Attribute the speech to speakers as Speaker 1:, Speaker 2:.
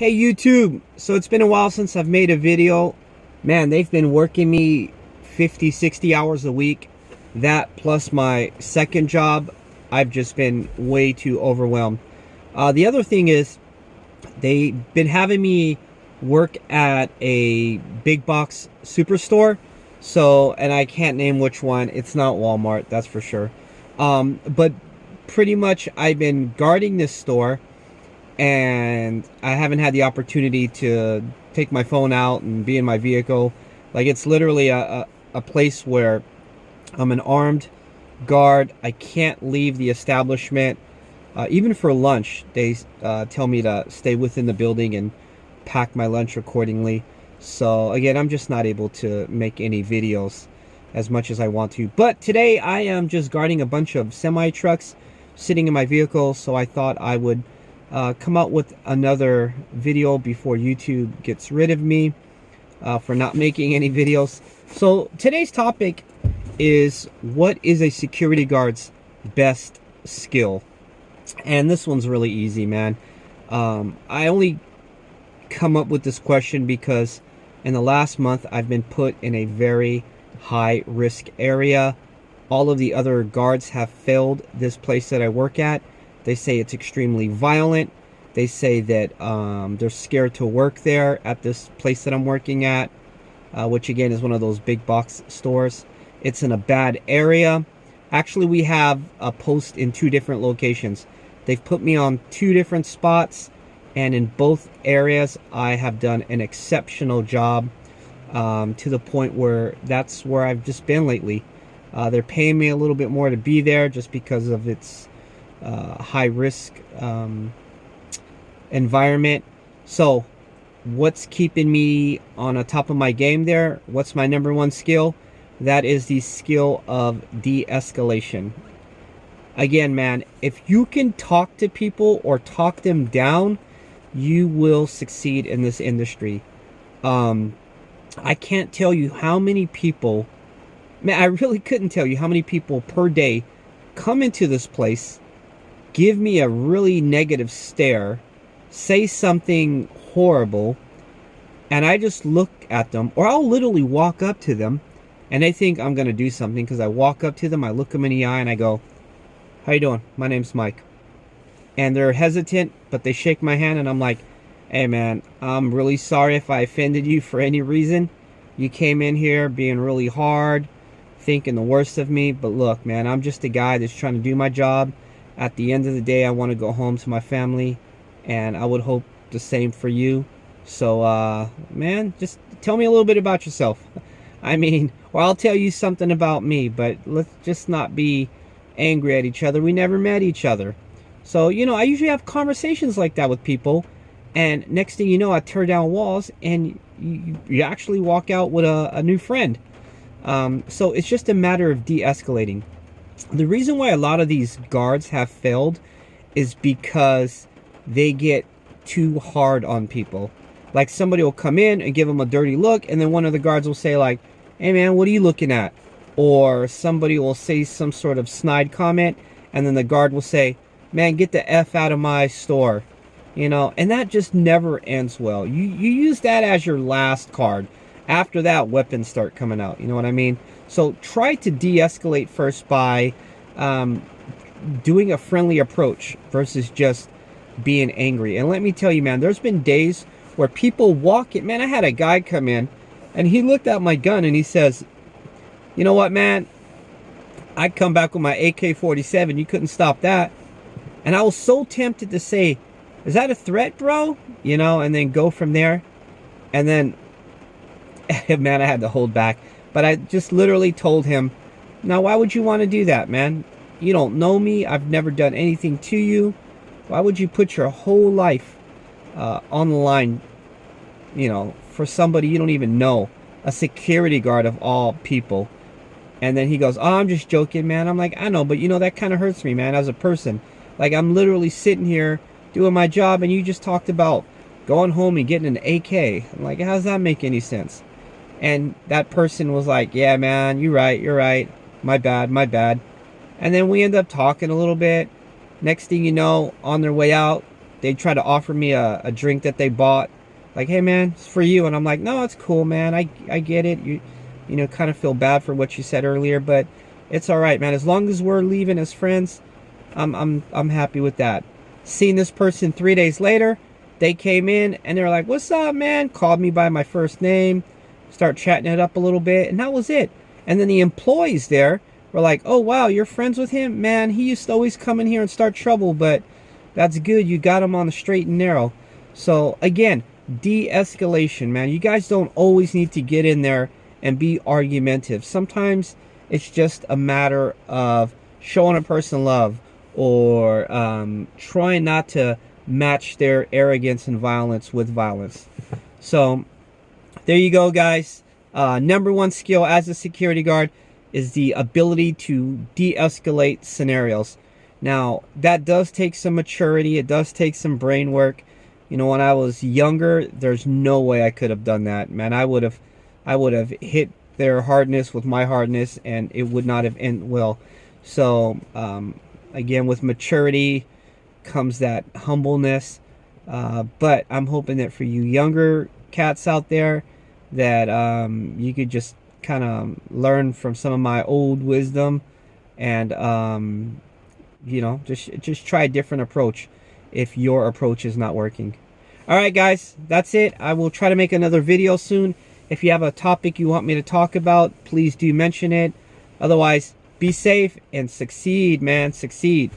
Speaker 1: Hey YouTube, so it's been a while since I've made a video. Man, they've been working me 50, 60 hours a week. That plus my second job, I've just been way too overwhelmed. The other thing is, they've been having me work at a big box superstore. So, and I can't name which one. It's not Walmart, that's for sure. But pretty much I've been guarding this store, and I haven't had the opportunity to take my phone out and be in my vehicle. Like, it's literally a place where I'm an armed guard. I can't leave the establishment. Even for lunch, they tell me to stay within the building and pack my lunch accordingly. So again, I'm just not able to make any videos as much as I want to. But today I am just guarding a bunch of semi trucks sitting in my vehicle, so I thought I would come out with another video before YouTube gets rid of me for not making any videos. So today's topic is, what is a security guard's best skill? And this one's really easy, man. I only come up with this question because in the last month I've been put in a very high risk area. All of the other guards have failed this place that I work at. They say it's extremely violent. They say that they're scared to work there at this place that I'm working at, which again is one of those big box stores. It's in a bad area. Actually, we have a post in 2 different locations. They've put me on 2 different spots, and in both areas I have done an exceptional job, to the point where that's where I've just been lately. They're paying me a little bit more to be there just because of its high risk environment. So what's keeping me on the top of my game there? What's my number one skill? That is the skill of de-escalation. Again, man, if you can talk to people or talk them down, you will succeed in this industry. I can't tell you how many people, man, I really couldn't tell you how many people per day come into this place, give me a really negative stare, say something horrible, and I just look at them, or I'll literally walk up to them, and they think I'm going to do something because I walk up to them, I look them in the eye, and I go, "How you doing? My name's Mike." And they're hesitant, but they shake my hand, and I'm like, "Hey man, I'm really sorry if I offended you for any reason. You came in here being really hard, thinking the worst of me, but look, man, I'm just a guy that's trying to do my job. At the end of the day, I want to go home to my family, and I would hope the same for you. So, man, just tell me a little bit about yourself." I mean, or I'll tell you something about me, but let's just not be angry at each other. We never met each other. So, you know, I usually have conversations like that with people, and next thing you know, I tear down walls, and you actually walk out with a new friend. So it's just a matter of de-escalating. The reason why a lot of these guards have failed is because they get too hard on people. Like, somebody will come in and give them a dirty look, and then one of the guards will say like, "Hey man, what are you looking at?" Or somebody will say some sort of snide comment, and then the guard will say, "Man, get the F out of my store." You know, and that just never ends well. You use that as your last card. After that, weapons start coming out. You know what I mean? So try to de-escalate first by doing a friendly approach versus just being angry. And let me tell you, man, there's been days where people walk in. Man, I had a guy come in, and he looked at my gun, and he says, "You know what, man? I'd come back with my AK-47. You couldn't stop that." And I was so tempted to say, "Is that a threat, bro?" You know, and then go from there. And then, man, I had to hold back. But I just literally told him, "Now, why would you want to do that, man? You don't know me. I've never done anything to you. Why would you put your whole life on the line, you know, for somebody you don't even know, a security guard of all people?" And then he goes, "Oh, I'm just joking, man." I'm like, "I know, but you know, that kind of hurts me, man, as a person. Like, I'm literally sitting here doing my job, and you just talked about going home and getting an AK. I'm like, how does that make any sense?" And that person was like, "Yeah, man, you're right. My bad, my bad." And then we end up talking a little bit. Next thing you know, on their way out, they try to offer me a drink that they bought, like, hey man, it's for you, and I'm like, no, it's cool, man. I get it. You know, kind of feel bad for what you said earlier, but it's all right, man. As long as we're leaving as friends, I'm happy with that. Seeing this person 3 days later, they came in and they were like, what's up, man? Called me by my first name, start chatting it up a little bit, and that was it. And then the employees there were like, oh wow, you're friends with him? Man, he used to always come in here and start trouble, but that's good, you got him on the straight and narrow. So again, de-escalation, man. You guys don't always need to get in there and be argumentative. Sometimes it's just a matter of showing a person love, or trying not to match their arrogance and violence with violence. So there you go, guys. Number one skill as a security guard is the ability to de-escalate scenarios. Now, that does take some maturity. It does take some brain work. You know, when I was younger, there's no way I could have done that, man. I would have hit their hardness with my hardness, and it would not have ended well. So, again, with maturity comes that humbleness. But I'm hoping that for you younger cats out there, that you could just kind of learn from some of my old wisdom, and you know, just try a different approach if your approach is not working. All right, guys, that's it. I will try to make another video soon. If you have a topic you want me to talk about, please do mention it. Otherwise, be safe and succeed, man. Succeed.